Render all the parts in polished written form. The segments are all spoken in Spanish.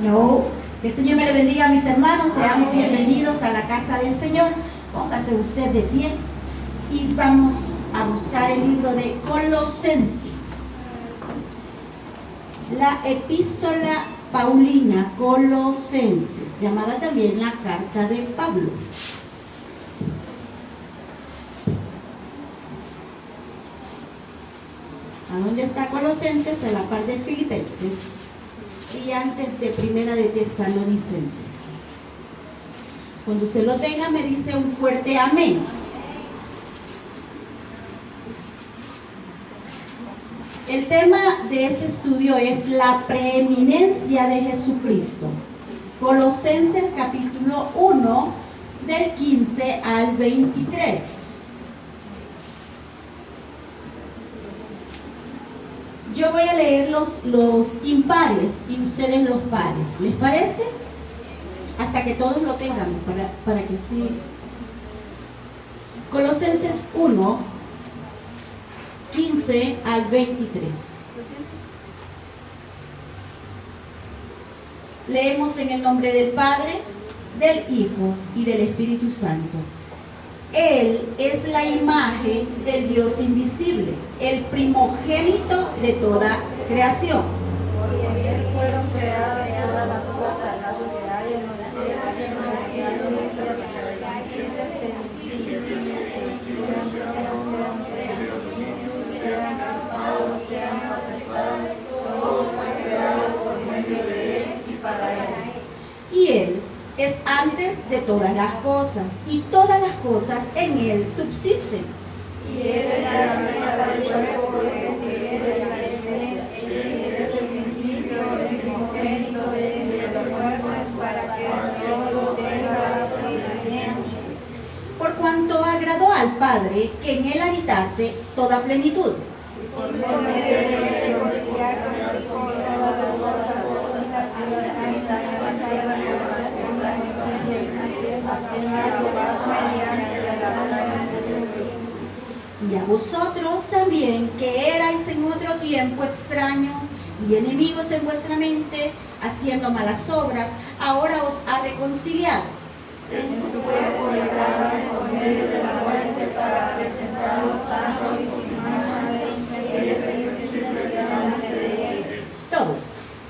No. Que el Señor me le bendiga a mis hermanos. Seamos bienvenidos a la casa del Señor. Póngase usted de pie y vamos a buscar el libro de Colosenses. La epístola Paulina, Colosenses, llamada también la carta de Pablo. ¿A dónde está Colosenses? En la par de Filipenses y antes de Primera de Tesalonicenses. Cuando usted lo tenga, me dice un fuerte amén. El tema de este estudio es la preeminencia de Jesucristo. Colosenses capítulo 1, del 15 al 23. Yo voy a leer los impares y ustedes los pares. ¿Les parece? Hasta que todos lo tengan, para que sí. Colosenses 1, 15 al 23. Leemos en el nombre del Padre, del Hijo y del Espíritu Santo. Él es la imagen del Dios invisible, el primogénito de toda creación. Por él fueron creadas todas las cosas, la sociedad y los y Él es antes de todas las cosas, y todas las cosas en Él subsisten. Y Él es la cabeza del cuerpo, porque es el principio, el primogénito de los muertos, para que todo tenga preeminencia. Por cuanto agradó al Padre que en Él habitase toda plenitud. Por medio de Él reconciliar con todas las cosas, y a vosotros también, que erais en otro tiempo extraños y enemigos en vuestra mente, haciendo malas obras, ahora os ha reconciliado en su cuerpo por medio de la muerte, para presentarlos santos y sin mancha de delante de Él. todos.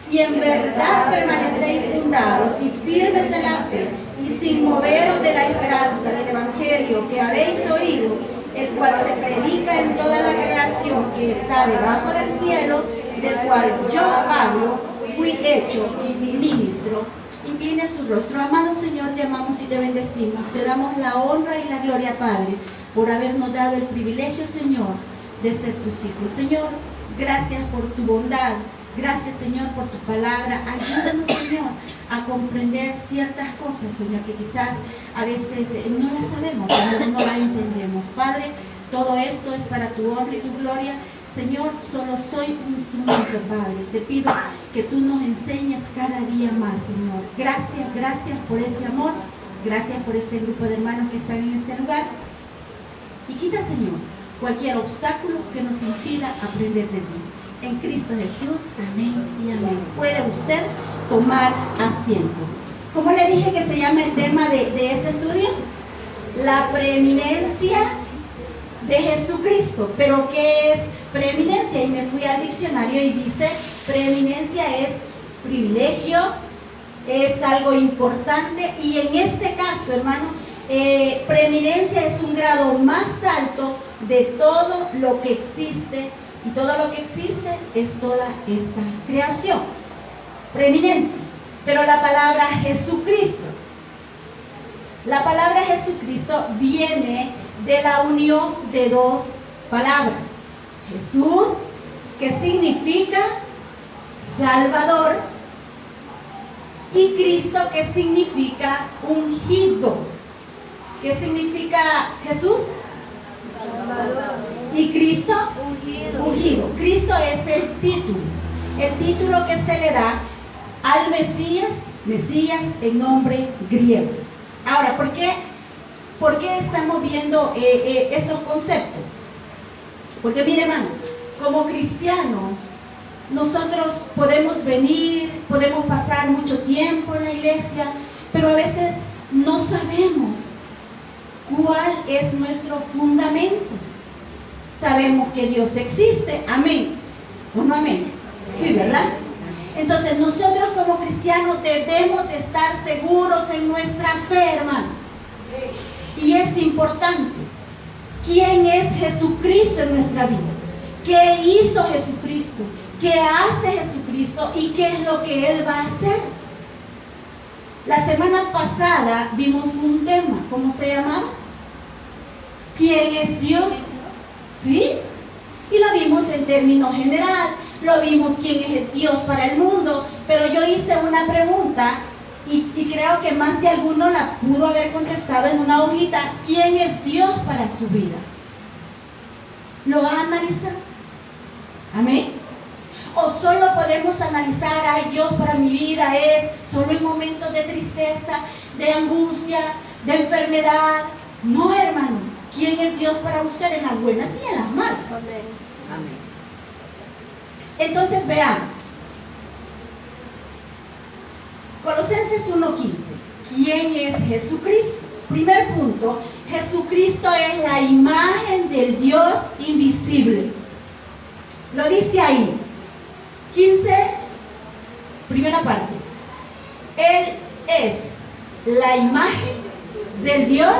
Si en verdad permanecéis fundados y firmes en la fe, y sin moveros de la esperanza del Evangelio que habéis oído, el cual se predica en toda la creación que está debajo del cielo, del cual yo, Pablo, fui hecho ministro. Incline su rostro. Amado Señor, te amamos y te bendecimos. Te damos la honra y la gloria, Padre, por habernos dado el privilegio, Señor, de ser tus hijos. Señor, gracias por tu bondad. Gracias, Señor, por tu palabra. Ayúdanos, Señor, a comprender ciertas cosas, Señor, que quizás a veces no las sabemos, Señor, no las entendemos. Padre, todo esto es para tu honra y tu gloria. Señor, solo soy un instrumento, Padre. Te pido que tú nos enseñes cada día más, Señor. Gracias, gracias por ese amor. Gracias por este grupo de hermanos que están en este lugar. Y quita, Señor, cualquier obstáculo que nos impida aprender de ti. En Cristo Jesús, amén y amén. Puede usted tomar asiento. ¿Cómo le dije que se llama el tema de este estudio? La preeminencia de Jesucristo. ¿Pero qué es preeminencia? Y me fui al diccionario y dice, preeminencia es privilegio, es algo importante, y en este caso, hermano, preeminencia es un grado más alto de todo lo que existe. Y todo lo que existe es toda esta creación. Preeminencia. Pero la palabra Jesucristo. La palabra Jesucristo viene de la unión de dos palabras. Jesús, que significa Salvador, y Cristo, que significa ungido. ¿Qué significa Jesús? Salvador. Y Cristo, Ungido. Cristo es el título que se le da al Mesías en nombre griego. Ahora, ¿por qué estamos viendo estos conceptos? Porque mire, hermano, como cristianos nosotros podemos venir, podemos pasar mucho tiempo en la iglesia, pero a veces no sabemos cuál es nuestro fundamento. Sabemos que Dios existe, amén. ¿O no amén? Sí, ¿verdad? Entonces nosotros como cristianos debemos de estar seguros en nuestra fe, hermano. Y es importante. ¿Quién es Jesucristo en nuestra vida? ¿Qué hizo Jesucristo? ¿Qué hace Jesucristo? ¿Y qué es lo que Él va a hacer? La semana pasada vimos un tema. ¿Cómo se llamaba? ¿Quién es Dios? ¿Sí? Y lo vimos en términos general. Lo vimos quién es Dios para el mundo. Pero yo hice una pregunta y creo que más de alguno la pudo haber contestado en una hojita. ¿Quién es Dios para su vida? ¿Lo va a analizar? ¿Amén? O solo podemos analizar, ay, Dios para mi vida es solo en momentos de tristeza, de angustia, de enfermedad. No, hermano. ¿Quién es Dios para usted en las buenas y en las malas? Amén. Entonces veamos. Colosenses 1:15. ¿Quién es Jesucristo? Primer punto, Jesucristo es la imagen del Dios invisible. Lo dice ahí. 15, primera parte. Él es la imagen del Dios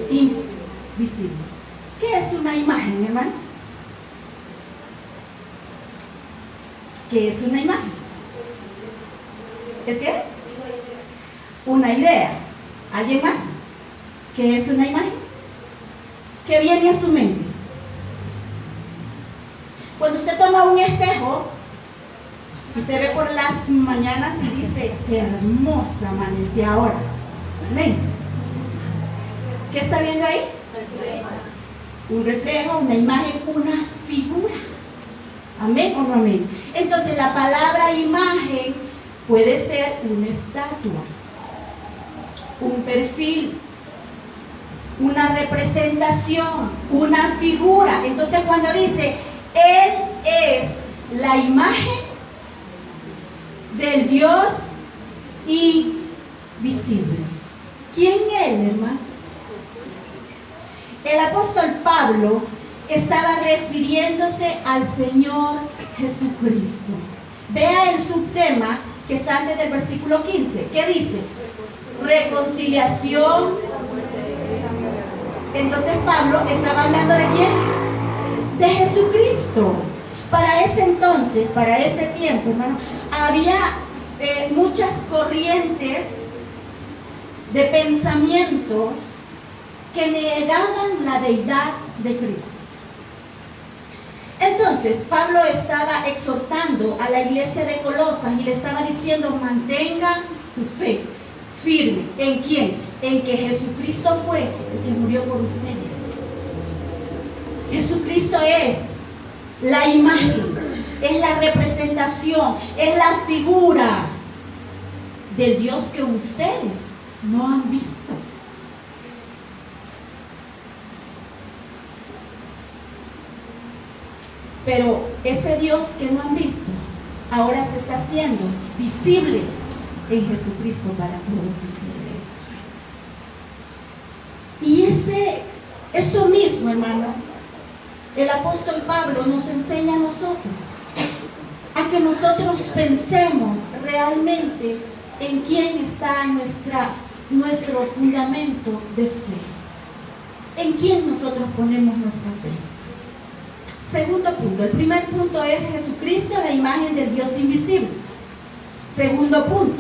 invisible. ¿Qué es una imagen, hermano? ¿Qué es una imagen? ¿Es qué? Una idea. ¿Alguien más? ¿Qué es una imagen? ¿Qué viene a su mente? Cuando usted toma un espejo y se ve por las mañanas y dice, qué hermosa amanecí ahora. ¿Ven? ¿Qué está viendo ahí? Un reflejo, una imagen, una figura. ¿Amén o no amén? Entonces la palabra imagen puede ser una estatua, un perfil, una representación, una figura. Entonces cuando dice, Él es la imagen del Dios invisible. ¿Quién es Él, hermano? El apóstol Pablo estaba refiriéndose al Señor Jesucristo. Vea el subtema que está antes del versículo 15. ¿Qué dice? Reconciliación. Entonces Pablo estaba hablando ¿de quién? De Jesucristo. Para ese entonces, para ese tiempo, hermano, había muchas corrientes de pensamientos que negaban la deidad de Cristo. Entonces, Pablo estaba exhortando a la iglesia de Colosas y le estaba diciendo, mantengan su fe firme. ¿En quién? En que Jesucristo fue el que murió por ustedes. Jesucristo es la imagen, es la representación, es la figura del Dios que ustedes no han visto. Pero ese Dios que no han visto, ahora se está haciendo visible en Jesucristo para todos ustedes. Y eso mismo, hermano, el apóstol Pablo nos enseña a nosotros, a que nosotros pensemos realmente en quién está nuestro fundamento de fe, en quién nosotros ponemos nuestra fe. Segundo punto, el primer punto es Jesucristo, la imagen del Dios invisible. Segundo punto,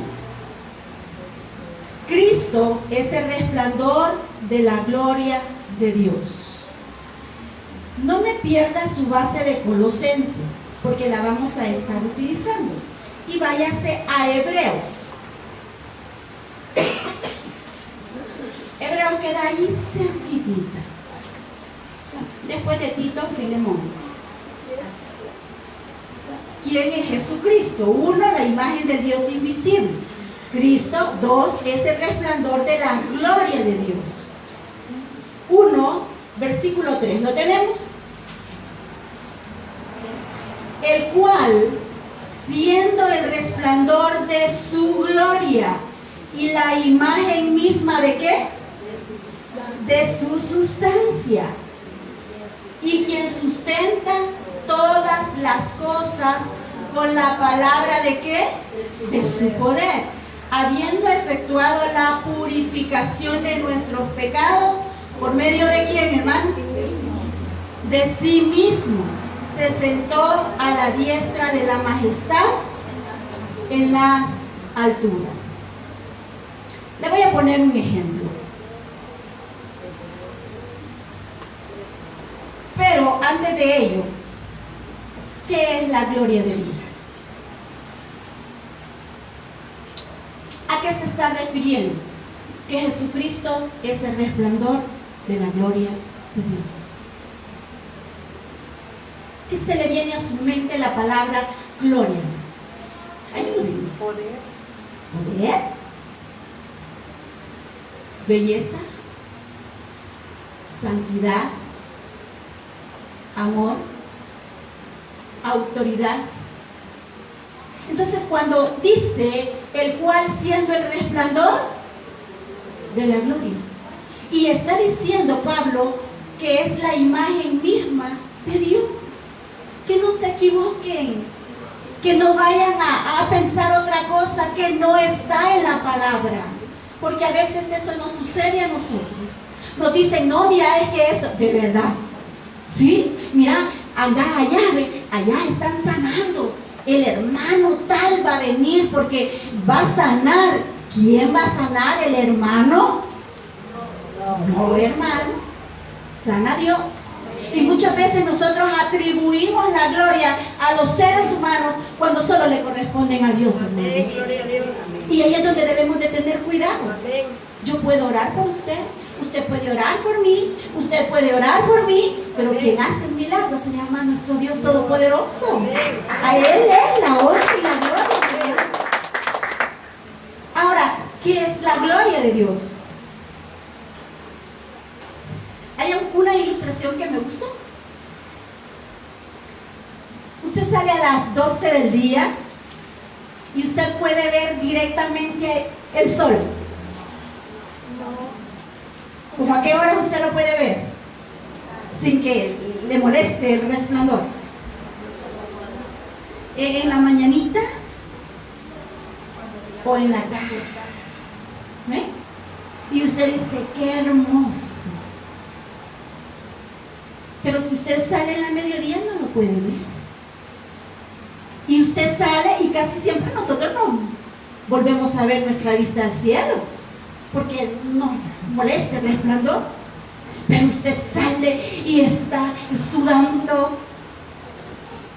Cristo es el resplandor de la gloria de Dios. No me pierda su base de Colosenses, porque la vamos a estar utilizando. Y váyase a Hebreos. Hebreos queda ahí cerquita. Después de Tito, Filemón. ¿Quién es Jesucristo? 1, la imagen del Dios invisible. Cristo, 2, es el resplandor de la gloria de Dios. 1, versículo 3, ¿lo tenemos? El cual siendo el resplandor de su gloria y la imagen misma de ¿qué? De su sustancia. Y quien sustenta todas las cosas con la palabra de ¿qué? De su poder, habiendo efectuado la purificación de nuestros pecados, ¿por medio de quién, hermano? De sí mismo. Se sentó a la diestra de la majestad en las alturas. Le voy a poner un ejemplo. Pero antes de ello, ¿qué es la gloria de Dios? ¿A qué se está refiriendo? Que Jesucristo es el resplandor de la gloria de Dios. ¿Qué se le viene a su mente la palabra gloria? Ayúdenme. Poder. Belleza. Santidad. Amor. Autoridad. Entonces, cuando dice el cual siendo el resplandor de la gloria, y está diciendo Pablo que es la imagen misma de Dios, que no se equivoquen, que no vayan a pensar otra cosa que no está en la palabra, porque a veces eso nos sucede a nosotros. Nos dicen, no, mira, es que esto, de verdad, sí, mira, anda allá, allá están sanando. El hermano tal va a venir porque va a sanar. ¿Quién va a sanar? ¿El hermano? No, hermano. Sana Dios. Y muchas veces nosotros atribuimos la gloria a los seres humanos cuando solo le corresponden a Dios, hermano. Y ahí es donde debemos de tener cuidado. Yo puedo orar por usted, usted puede orar por mí, usted puede orar por mí, pero quien hace el milagro se llama nuestro Dios Todopoderoso. A Él es la honra y la gloria de Dios. Ahora, ¿qué es la gloria de Dios? Hay una ilustración que me gustó. Usted sale a las 12 del día y usted puede ver directamente el sol. ¿Cómo a qué hora usted lo puede ver? Sin que le moleste el resplandor. ¿En la mañanita? ¿O en la tarde? ¿Ve? Y usted dice, qué hermoso. Pero si usted sale en la mediodía no lo puede ver. Y usted sale y casi siempre nosotros no volvemos a ver nuestra vista al cielo, porque nos molesta el resplandor. Pero usted sale y está sudando.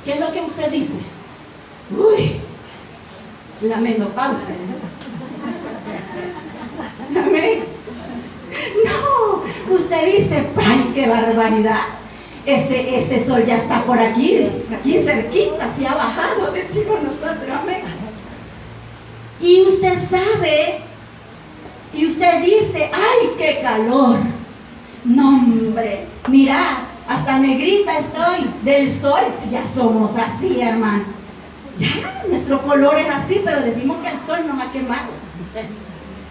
¿Qué es lo que usted dice? Uy, la menopausia. Amén. No, usted dice, ¡ay, qué barbaridad! Ese sol ya está por aquí cerquita, se ha bajado, decimos nosotros, amén. Y usted sabe, y usted dice, ¡ay, qué calor! No, hombre, mira, hasta negrita estoy del sol, si ya somos así, hermano. Ya, nuestro color es así, pero decimos que el sol nos ha quemado.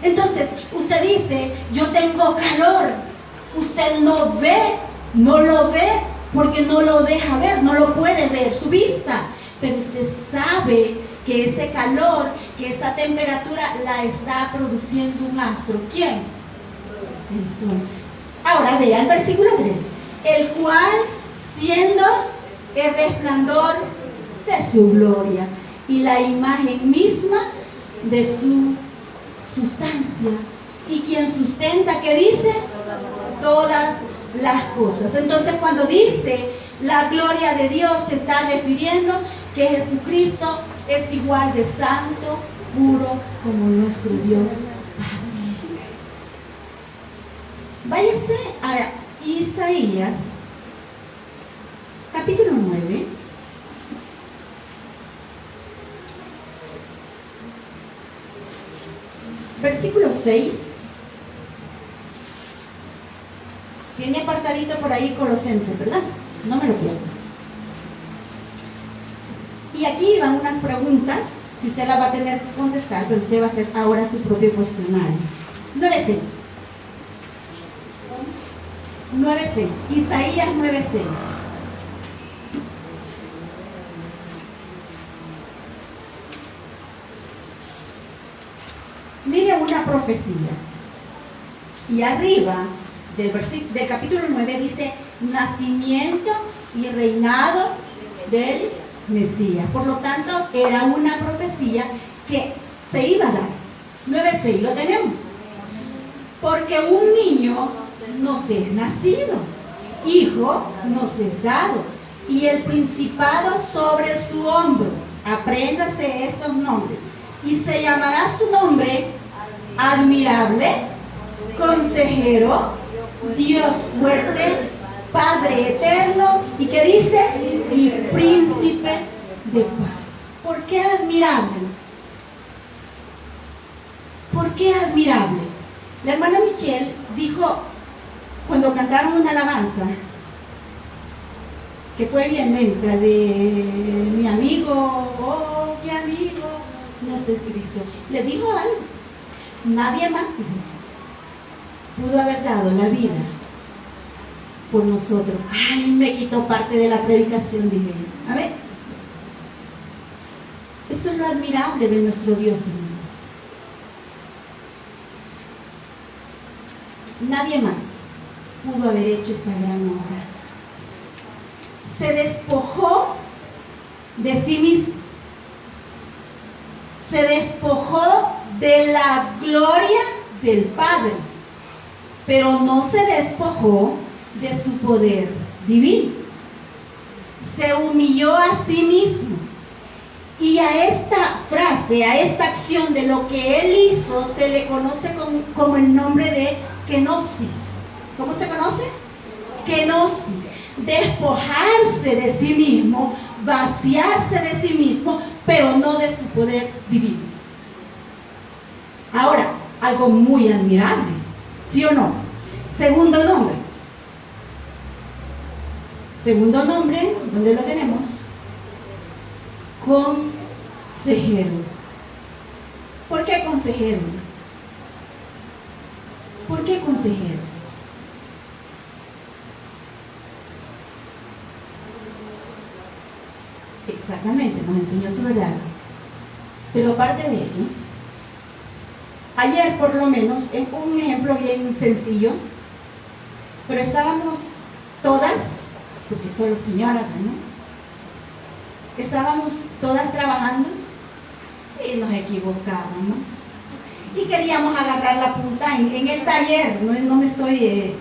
Entonces, usted dice, yo tengo calor. Usted no lo ve, porque no lo deja ver, no lo puede ver, su vista. Pero usted sabe que ese calor, que esa temperatura la está produciendo un astro. ¿Quién? El sol. Ahora vea el versículo 3. El cual, siendo el resplandor de su gloria y la imagen misma de su sustancia, y quien sustenta, ¿qué dice? Todas las cosas. Entonces, cuando dice la gloria de Dios, se está refiriendo que Jesucristo es igual de santo, puro como nuestro Dios Padre. Váyase a Isaías capítulo 9. Versículo 6. Tiene apartadito por ahí Colosenses, ¿verdad? No me lo pierdo. Y aquí van unas preguntas, que usted las va a tener que contestar, pero usted va a hacer ahora su propio cuestionario. 9:6. 9:6. Isaías 9:6. Mire una profecía. Y arriba del capítulo 9 dice nacimiento y reinado del Mesías. Por lo tanto, era una profecía que se iba a dar. 9:6, lo tenemos. Porque un niño nos es nacido, hijo nos es dado, y el principado sobre su hombro. Apréndase estos nombres. Y se llamará su nombre admirable, consejero, Dios fuerte, Padre eterno, y que dice, y príncipe de paz. ¿Por qué admirable? ¿Por qué admirable? La hermana Michelle dijo, cuando cantaron una alabanza, que fue bien lenta, de mi amigo, oh, qué amigo, no sé si dice, le dijo algo, nadie más pudo haber dado la vida por nosotros. Ay, me quitó parte de la predicación, dije. A ver, eso es lo admirable de nuestro Dios, hermano. Nadie más pudo haber hecho esta gran obra. Se despojó de sí mismo. Se despojó de la gloria del Padre, pero no se despojó de su poder divino. Se humilló a sí mismo. Y a esta frase, a esta acción de lo que él hizo, se le conoce como el nombre de kenosis. ¿Cómo se conoce? Kenosis. Despojarse de sí mismo, vaciarse de sí mismo, pero no de su poder divino. Ahora, algo muy admirable, ¿sí o no? Segundo nombre. Segundo nombre, ¿dónde lo tenemos? Consejero. ¿Por qué consejero? ¿Por qué consejero? Exactamente, nos enseñó su verdad. Pero aparte de ello, ayer por lo menos, es un ejemplo bien sencillo, pero estábamos todas, porque solo señoras, ¿no? Estábamos todas trabajando y nos equivocamos, ¿no? Y queríamos agarrar la punta en el taller, no me estoy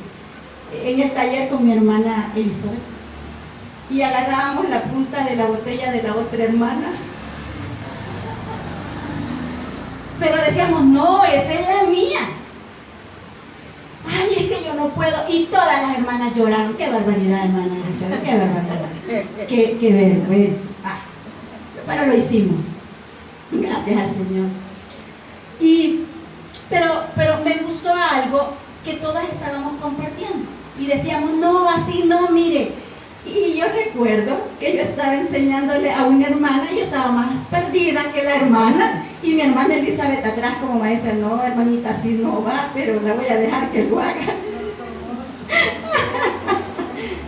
en el taller con mi hermana Elizabeth, y agarrábamos la punta de la botella de la otra hermana, pero decíamos, no, esa es la mía. Ay, es que yo no puedo. Y todas las hermanas lloraron. Qué barbaridad, hermana Elizabeth, qué barbaridad. Qué vergüenza. Ay, pero lo hicimos. Gracias al Señor. Pero me gustó algo que todas estábamos compartiendo. Y decíamos, no, así no, mire. Y yo recuerdo que yo estaba enseñándole a una hermana, yo estaba más perdida que la hermana, y mi hermana Elizabeth atrás como maestra, no, hermanita, así no va, pero la voy a dejar que lo haga.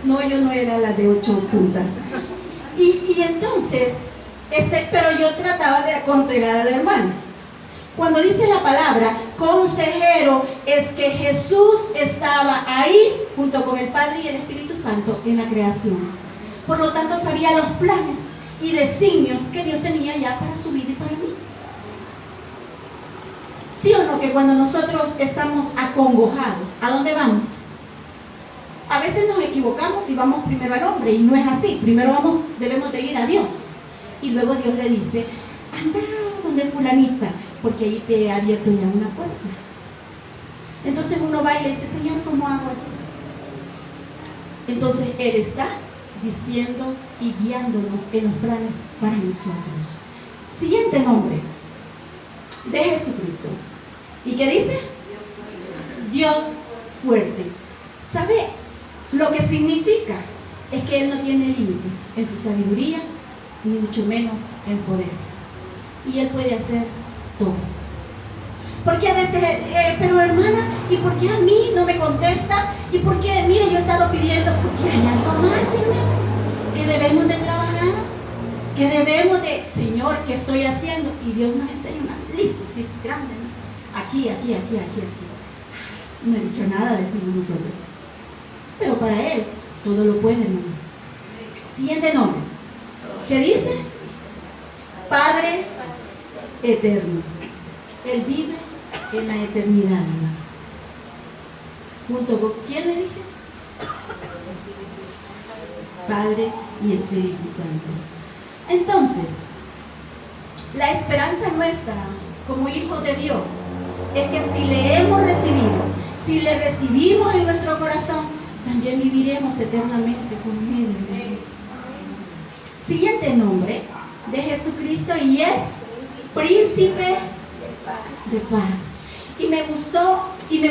No, yo no era la de 8 puntas. Y entonces, pero yo trataba de aconsejar a la hermana. Cuando dice la palabra consejero, es que Jesús estaba ahí junto con el Padre y el Espíritu Santo en la creación. Por lo tanto, sabía los planes y designios que Dios tenía ya para su vida y para mí. ¿Sí o no? Que cuando nosotros estamos acongojados, ¿a dónde vamos? A veces nos equivocamos y vamos primero al hombre, y no es así. Primero debemos de ir a Dios. Y luego Dios le dice, anda donde fulanita, porque ahí te he abierto ya una puerta. Entonces uno va y le dice, Señor, ¿cómo hago esto? Entonces Él está diciendo y guiándonos en los planes para nosotros. Siguiente nombre de Jesucristo. ¿Y qué dice? Dios fuerte. ¿Sabe lo que significa? Es que Él no tiene límite en su sabiduría, ni mucho menos en poder. Y Él puede hacer todo. Porque a veces, pero hermana, ¿y por qué a mí no me contesta? ¿Y por qué? Mire, yo he estado pidiendo, porque hay algo más, hermano, que debemos de trabajar, que debemos de, Señor, ¿qué estoy haciendo? Y Dios nos enseña una lista, sí, grande, ¿no? Aquí. No he dicho nada, decimos nosotros. Pero para Él, todo lo puede, hermano. Siguiente nombre. ¿Qué dice? Padre eterno. Él vive en la eternidad, hermano. ¿Junto con quién le dije? Padre y Espíritu Santo. Entonces, la esperanza nuestra como hijos de Dios es que si le hemos recibido, si le recibimos en nuestro corazón, también viviremos eternamente con Él. Siguiente nombre de Jesucristo, y es Príncipe de paz. Y me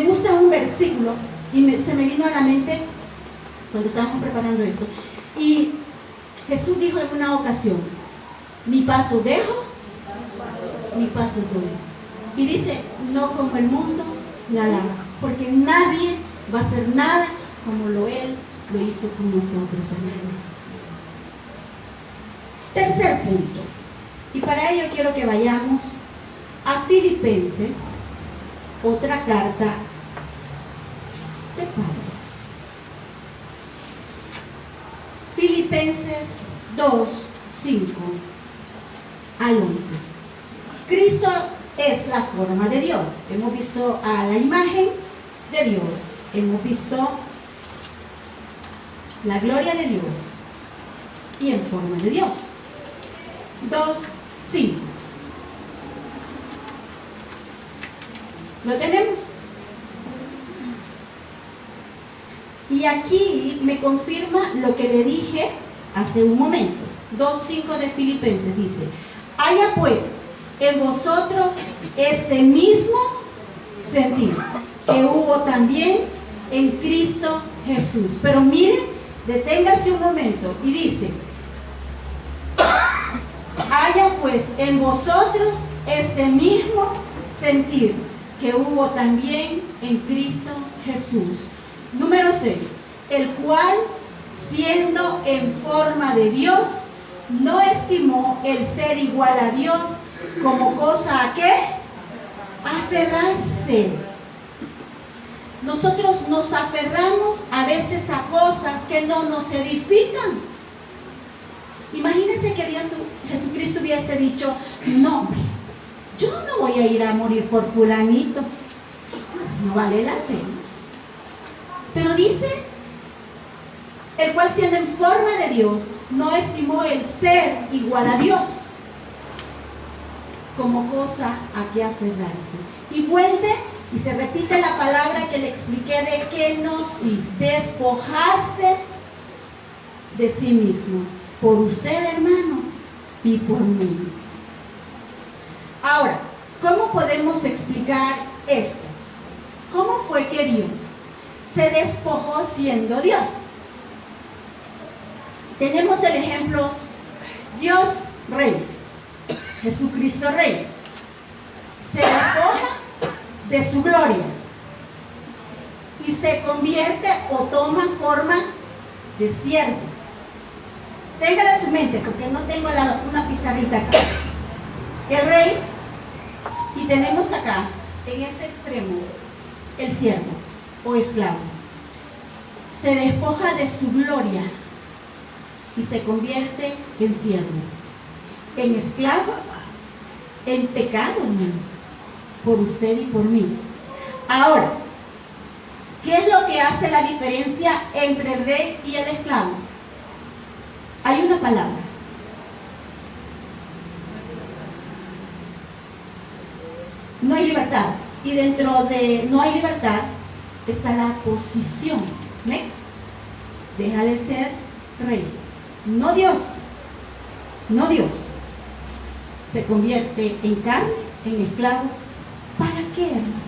gusta un versículo, y se me vino a la mente cuando estábamos preparando esto. Y Jesús dijo en una ocasión: mi paso dejo, mi paso doy. Y dice: no como el mundo la da, porque nadie va a hacer nada como Él lo hizo con nosotros, hermanos. Tercer punto, y para ello quiero que vayamos a Filipenses, otra carta de Pablo. Filipenses 2, 5 al 11. Cristo es la forma de Dios. Hemos visto a la imagen de Dios. Hemos visto la gloria de Dios y en forma de Dios. 2, 5. ¿Lo tenemos? Y aquí me confirma lo que le dije hace un momento. 2:5 de Filipenses dice: haya pues en vosotros este mismo sentir que hubo también en Cristo Jesús. Pero miren, deténgase un momento y dice: haya pues en vosotros este mismo sentir que hubo también en Cristo Jesús. Número 6, el cual, siendo en forma de Dios, no estimó el ser igual a Dios como cosa a qué aferrarse. Nosotros nos aferramos a veces a cosas que no nos edifican. Imagínense que Jesucristo hubiese dicho: no, yo no voy a ir a morir por fulanito, no vale la pena. Pero dice: el cual, siendo en forma de Dios, no estimó el ser igual a Dios como cosa a que aferrarse. Y vuelve y se repite la palabra que le expliqué de kenosis, despojarse de sí mismo, por usted, hermano, y por mí. Ahora, ¿cómo podemos explicar esto? ¿Cómo fue que Dios se despojó siendo Dios? Tenemos el ejemplo: Dios Rey, Jesucristo Rey, se despoja de su gloria y se convierte o toma forma de siervo. Téngala en su mente, porque no tengo una pizarrita acá. El rey, y tenemos acá, en este extremo, el siervo o esclavo. Se despoja de su gloria y se convierte en siervo, en esclavo, en pecado, hermano, por usted y por mí. Ahora, ¿qué es lo que hace la diferencia entre el rey y el esclavo? Hay una palabra. No hay libertad. Y dentro de no hay libertad está la posición. ¿Ve? Deja de ser rey. No Dios. No Dios. Se convierte en carne, en esclavo. ¿Para qué, hermano?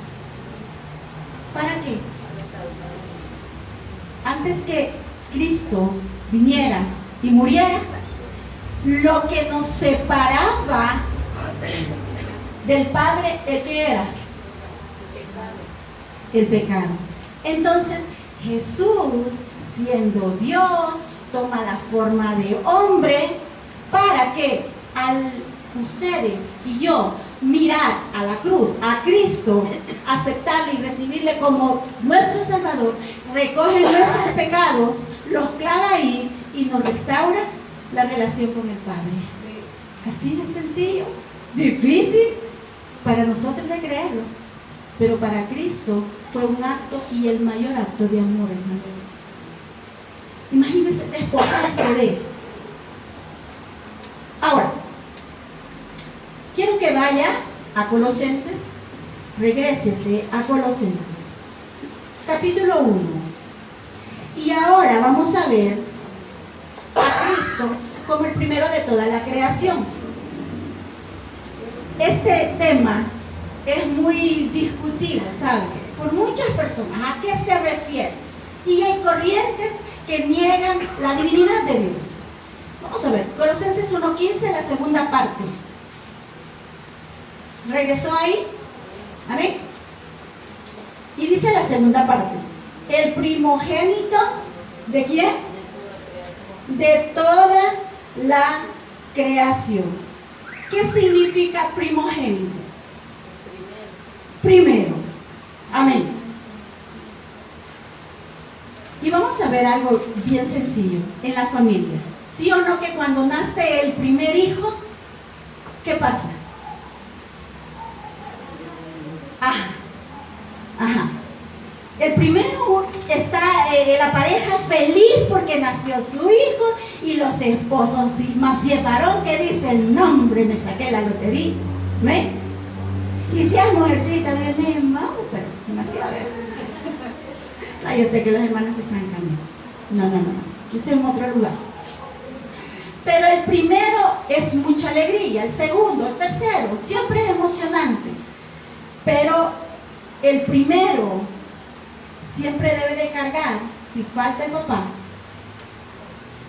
¿Para qué? Antes que Cristo viniera y muriera, lo que nos separaba del Padre, ¿el qué era? El pecado. Entonces, Jesús, siendo Dios, toma la forma de hombre para que al ustedes y yo mirar a la cruz, a Cristo, aceptarle y recibirle como nuestro Salvador, recoge nuestros pecados, los clava ahí y nos restaura la relación con el Padre. Así de sencillo, difícil para nosotros de creerlo, pero para Cristo fue un acto y el mayor acto de amor, hermano. Imagínense despojarse de él. Ahora, quiero que vaya a Colosenses, regrésese a Colosenses, capítulo 1. Y ahora vamos a ver a Cristo como el primero de toda la creación. Este tema es muy discutido, ¿sabe? Por muchas personas. ¿A qué se refiere? Y hay corrientes que niegan la divinidad de Dios. Vamos a ver, Colosenses 1:15, la segunda parte. ¿Regresó ahí? Amén. Y dice la segunda parte: el primogénito, ¿de quién? De toda la creación. ¿Qué significa primogénito? Primero. Amén. Y vamos a ver algo bien sencillo en la familia. ¿Sí o no que cuando nace el primer hijo, qué pasa? Ajá. Ajá. El primero está la pareja feliz porque nació su hijo y los esposos más si es varón que dicen, no hombre, me saqué la lotería. ¿Ve? Y si hay mujercita, le dicen, vamos, pero nació a ver. Ay, yo sé que los hermanos están en camino. No. Ese es en otro lugar. Pero el primero es mucha alegría, el segundo, el tercero, siempre es emocionante. Pero el primero siempre debe de cargar, si falta el papá,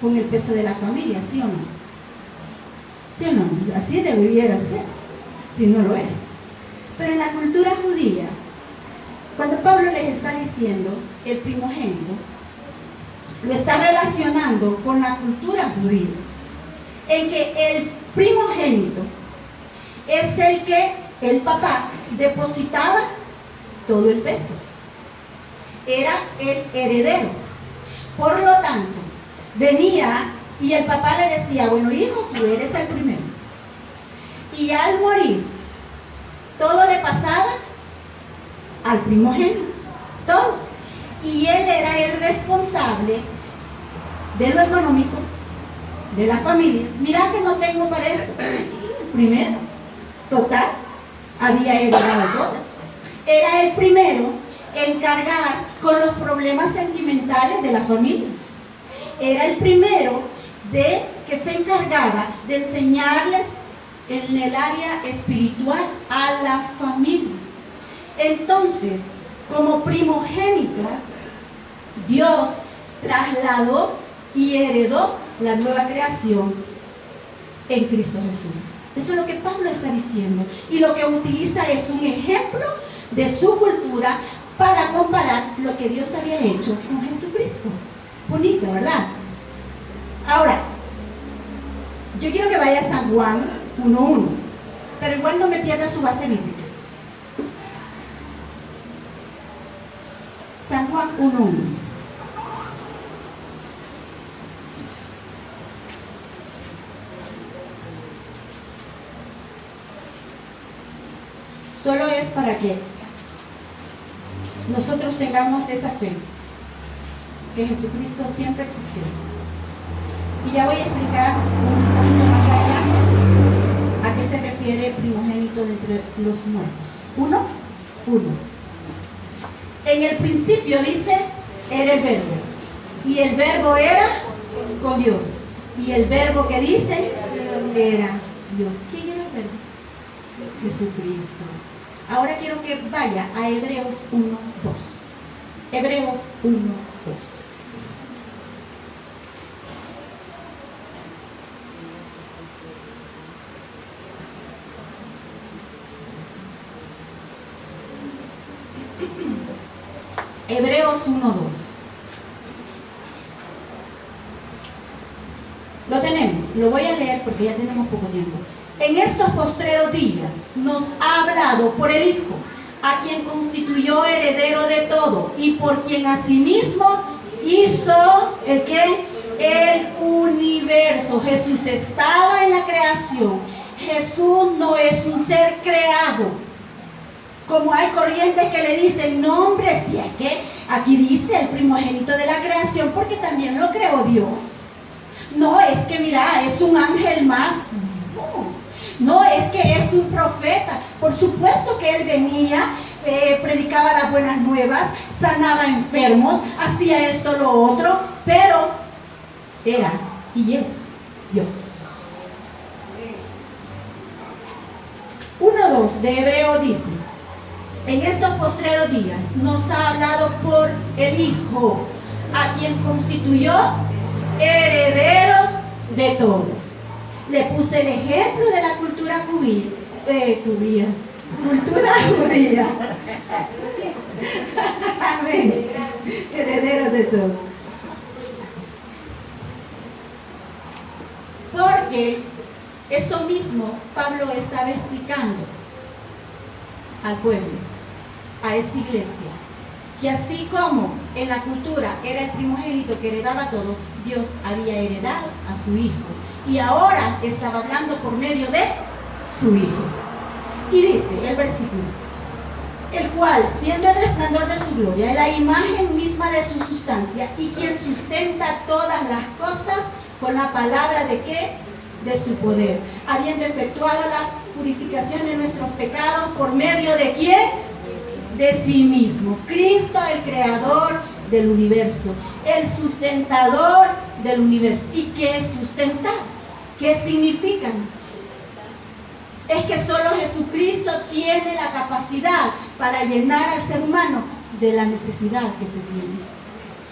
con el peso de la familia, ¿sí o no? ¿Sí o no? Así debería ser, si no lo es. Pero en la cultura judía, cuando Pablo les está diciendo el primogénito, lo está relacionando con la cultura judía, en que el primogénito es el que el papá depositaba todo el peso. Era el heredero. Por lo tanto, venía y el papá le decía, bueno hijo, tú eres el primero. Y al morir, todo le pasaba al primogénito, todo. Y él era el responsable de lo económico, de la familia. Mira que no tengo para eso. Primero, total, había heredado todo. Era el primero en cargar con los problemas sentimentales de la familia. Era el primero que se encargaba de enseñarles en el área espiritual a la familia. Entonces, como primogénito, Dios trasladó y heredó la nueva creación en Cristo Jesús. Eso es lo que Pablo está diciendo. Y lo que utiliza es un ejemplo de su cultura para comparar lo que Dios había hecho con Jesucristo. Bonito, ¿verdad? Ahora, yo quiero que vaya a San Juan 1:1, pero igual no me pierda su base bíblica. San Juan 1:1. Solo es para que nosotros tengamos esa fe que Jesucristo siempre existió. Y ya voy a explicar un poquito más adelante a qué se refiere primogénito de entre los muertos. 1:1. En el principio dice, era el verbo. Y el verbo era con Dios. Y el verbo que dice era Dios. ¿Quién era el verbo? Jesucristo. Ahora quiero que vaya a Hebreos 1:2. Hebreos 1:2. Hebreos 1:2. Lo tenemos, lo voy a leer porque ya tenemos poco tiempo. En estos postreros días nos ha hablado por el Hijo, a quien constituyó heredero de todo y por quien asimismo hizo el ¿qué? El universo. Jesús estaba en la creación. Jesús no es un ser creado. Como hay corrientes que le dicen, no hombre, si es que aquí dice el primogénito de la creación porque también lo creó Dios. No, es que mira, es un ángel más. No, es que es un profeta. Por supuesto que él venía, predicaba las buenas nuevas, sanaba enfermos, hacía esto, lo otro, pero era y es Dios. 1:2 de Hebreo dice, en estos postreros días nos ha hablado por el Hijo, a quien constituyó heredero de todo. Le puse el ejemplo de la cultura judía. Amén. Heredero de todo. Porque eso mismo Pablo estaba explicando al pueblo, a esa iglesia, que así como en la cultura era el primogénito que heredaba todo, Dios había heredado a su Hijo. Y ahora estaba hablando por medio de su Hijo. Y dice el versículo, el cual, siendo el resplandor de su gloria, la imagen misma de su sustancia, y quien sustenta todas las cosas con la palabra de ¿qué? De su poder, habiendo efectuado la purificación de nuestros pecados, ¿por medio de quién? De sí mismo. Cristo, el creador del universo, el sustentador del universo. ¿Y qué es sustentar? ¿Qué significan? Es que solo Jesucristo tiene la capacidad para llenar al ser humano de la necesidad que se tiene.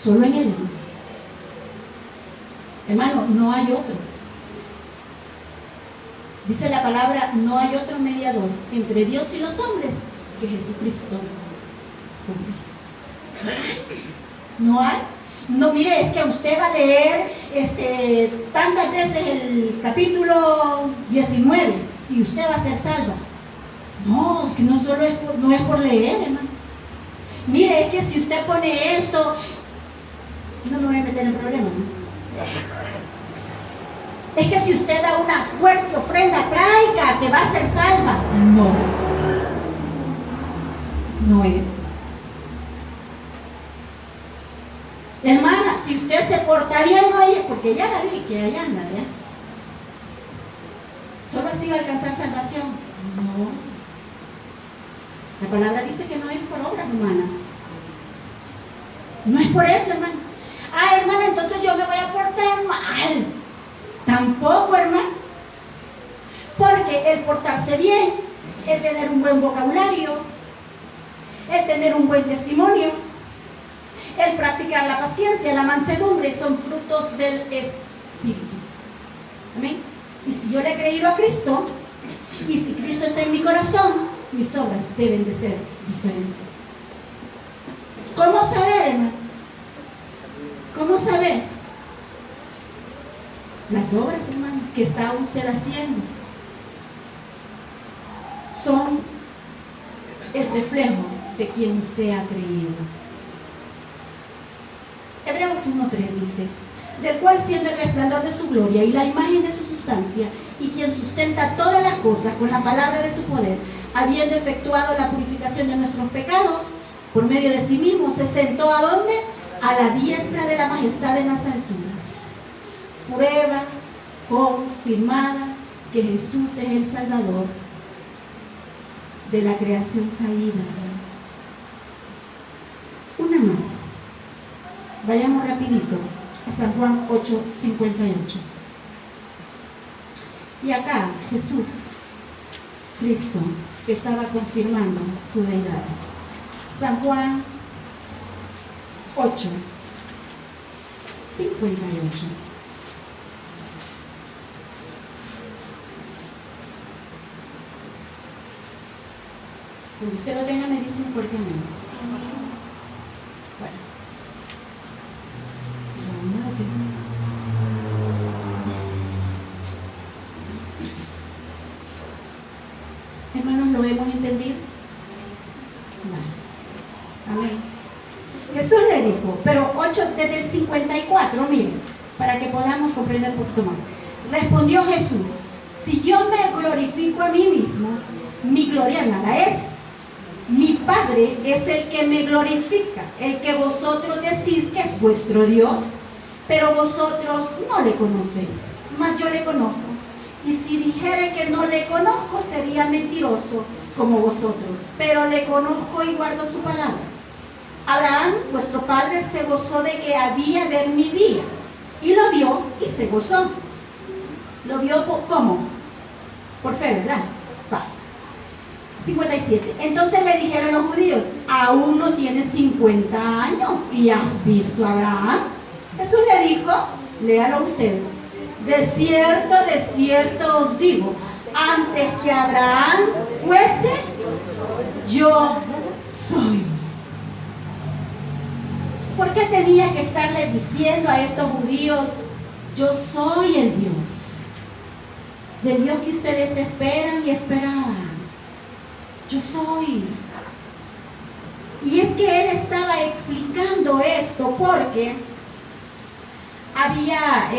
Solo en Él. Hermano, no hay otro. Dice la palabra, no hay otro mediador entre Dios y los hombres que Jesucristo. No hay. No, mire, es que usted va a leer tantas veces el capítulo 19 y usted va a ser salva. No, es que no solo no es por leer, hermano. Mire, es que si usted pone esto, no me voy a meter en problemas, ¿no? Es que si usted da una fuerte ofrenda, traiga, te va a ser salva. No. No es. Hermana, si usted se porta bien hoy, porque ya la vi que allá anda, ¿ya? ¿Solo así va a alcanzar salvación? No. La palabra dice que no es por obras humanas. No es por eso, hermano. Ah, hermana, entonces yo me voy a portar mal. Tampoco, hermano. Porque el portarse bien, el tener un buen vocabulario, el tener un buen testimonio, el practicar la paciencia, la mansedumbre, son frutos del Espíritu. Amén. Y si yo le he creído a Cristo, y si Cristo está en mi corazón, mis obras deben de ser diferentes. ¿Cómo saber, hermanos? ¿Cómo saber? Las obras, hermanos, que está usted haciendo son el reflejo de quien usted ha creído. Hebreos 1:3 dice, del cual siendo el resplandor de su gloria y la imagen de su sustancia, y quien sustenta todas las cosas con la palabra de su poder, habiendo efectuado la purificación de nuestros pecados, por medio de sí mismo, se sentó ¿a dónde? A la diestra de la majestad en las alturas. Prueba confirmada que Jesús es el Salvador de la creación caída. Una más. Vayamos rapidito a San Juan 8:58. Y acá Jesús, Cristo, estaba confirmando su deidad. San Juan 8:58. Cuando usted lo tenga me dice un fuerte amén. Bueno. Hermanos, ¿lo hemos entendido? Vale. Amén. Jesús le dijo, pero 8 desde el 54, miren, para que podamos comprender un poquito más. Respondió Jesús, si yo me glorifico a mí mismo, mi gloria nada es. Mi Padre es el que me glorifica, el que vosotros decís que es vuestro Dios, pero vosotros no le conocéis, mas yo le conozco. Y si dijere que no le conozco, sería mentiroso como vosotros, pero le conozco y guardo su palabra. Abraham, vuestro padre, se gozó de que había ver mi día, y lo vio y se gozó. ¿Lo vio cómo? Por fe, ¿verdad? Va. 57. Entonces le dijeron los judíos, aún no tienes 50 años y has visto a Abraham. Jesús le dijo, léalo ustedes, de cierto os digo, antes que Abraham fuese, yo soy. ¿Por qué tenía que estarle diciendo a estos judíos, yo soy el Dios? Del Dios que ustedes esperan y esperaban. Yo soy. Y es que él estaba explicando esto porque había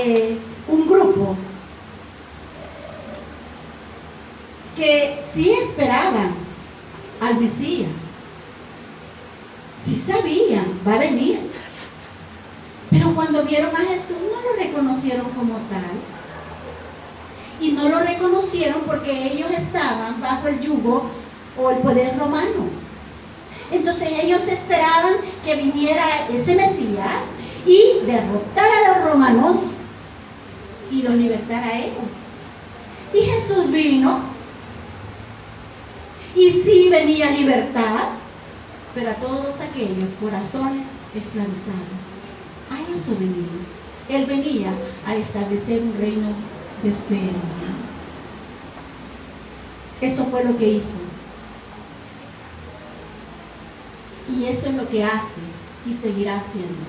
un grupo que sí esperaban al Mesías, sí sabían, va a venir, pero cuando vieron a Jesús no lo reconocieron como tal, y no lo reconocieron porque ellos estaban bajo el yugo o el poder romano. Entonces ellos esperaban que viniera ese Mesías y derrotara a los romanos y los libertara a ellos. Y Jesús vino, y sí venía libertad, pero a todos aquellos corazones esclavizados. A eso venía. Él venía a establecer un reino de fe. Eso fue lo que hizo. Y eso es lo que hace y seguirá haciendo.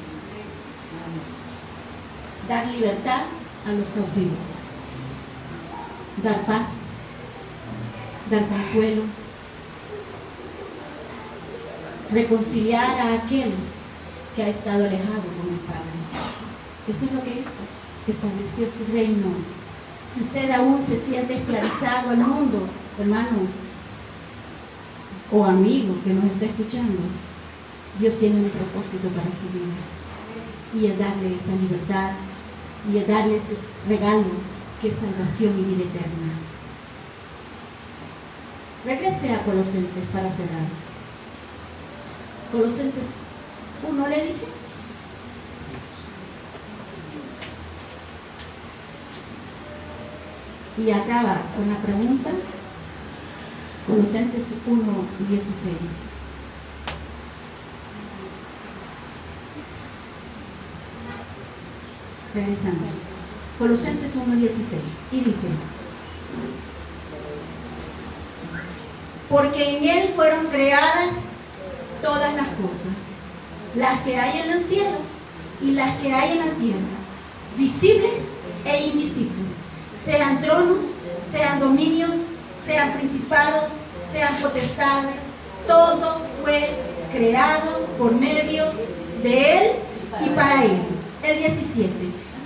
Dar libertad a los cautivos. Dar paz. Dar consuelo. Reconciliar a aquel que ha estado alejado con el Padre. Eso es lo que hizo. Estableció su reino. Si usted aún se siente esclavizado al mundo, hermano o amigo que nos está escuchando, Dios tiene un propósito para su vida, y es darle esa libertad, y es darle ese regalo que es salvación y vida eterna. Regrese a Colosenses para cerrar. Colosenses 1, le dije. Y acaba con la pregunta. Colosenses 1, 16. Regresamos. Colosenses 1, 16. Y dice: porque en Él fueron creadas todas las cosas, las que hay en los cielos y las que hay en la tierra, visibles e invisibles, sean tronos, sean dominios, sean principados, sean potestades, todo fue creado por medio de Él y para Él. El 17.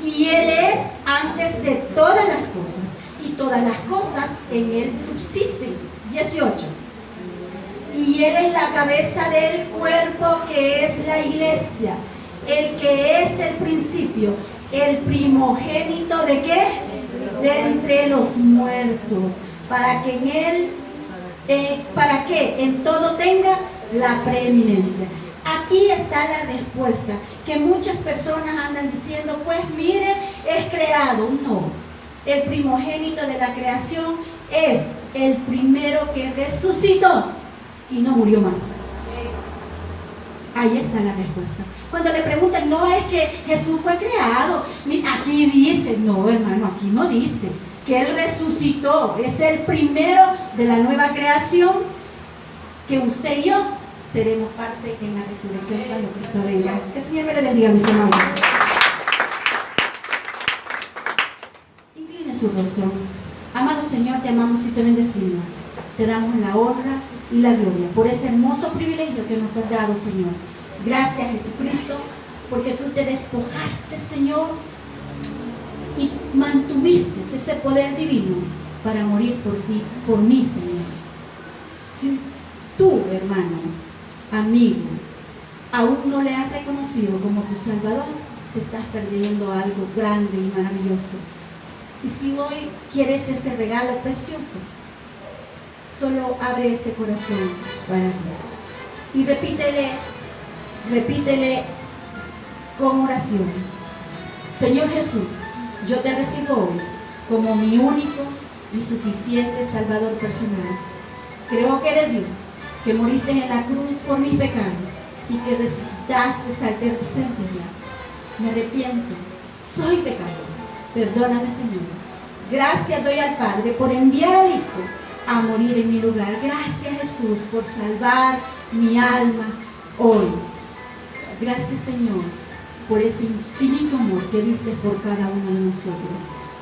Y Él es antes de todas las cosas, y todas las cosas en Él subsisten. 18. Y Él es la cabeza del cuerpo, que es la iglesia, el que es el principio, el primogénito ¿de qué? De entre los muertos, para que en Él, para que en todo tenga la preeminencia. Aquí está la respuesta, que muchas personas andan diciendo, pues mire, es creado. No, el primogénito de la creación es el primero que resucitó y no murió más. Ahí está la respuesta. Cuando le preguntan, no es que Jesús fue creado, aquí dice, no hermano, aquí no dice que Él resucitó, es el primero de la nueva creación, que usted y yo seremos parte en la resurrección cuando Cristo venga. Que el Señor me lo bendiga, mis hermanos. Incline su rostro. Amado Señor, te amamos y te bendecimos. Te damos la honra y la gloria por ese hermoso privilegio que nos has dado, Señor. Gracias, Jesucristo, porque tú te despojaste, Señor, y mantuviste ese poder divino para morir por ti, por mí, Señor. Si tú, hermano, amigo, aún no le has reconocido como tu Salvador, te estás perdiendo algo grande y maravilloso. Y si hoy quieres ese regalo precioso, solo abre ese corazón para ti. Y repítele con oración: Señor Jesús, yo te recibo hoy como mi único y suficiente Salvador personal. Creo que eres Dios, que moriste en la cruz por mis pecados y que resucitaste al tercer día. Me arrepiento, soy pecador. Perdóname, Señor. Gracias doy al Padre por enviar al Hijo a morir en mi lugar. Gracias, Jesús, por salvar mi alma hoy. Gracias, Señor, por ese infinito amor que diste por cada uno de nosotros.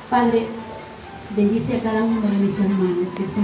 Padre, bendice a cada uno de mis hermanos que están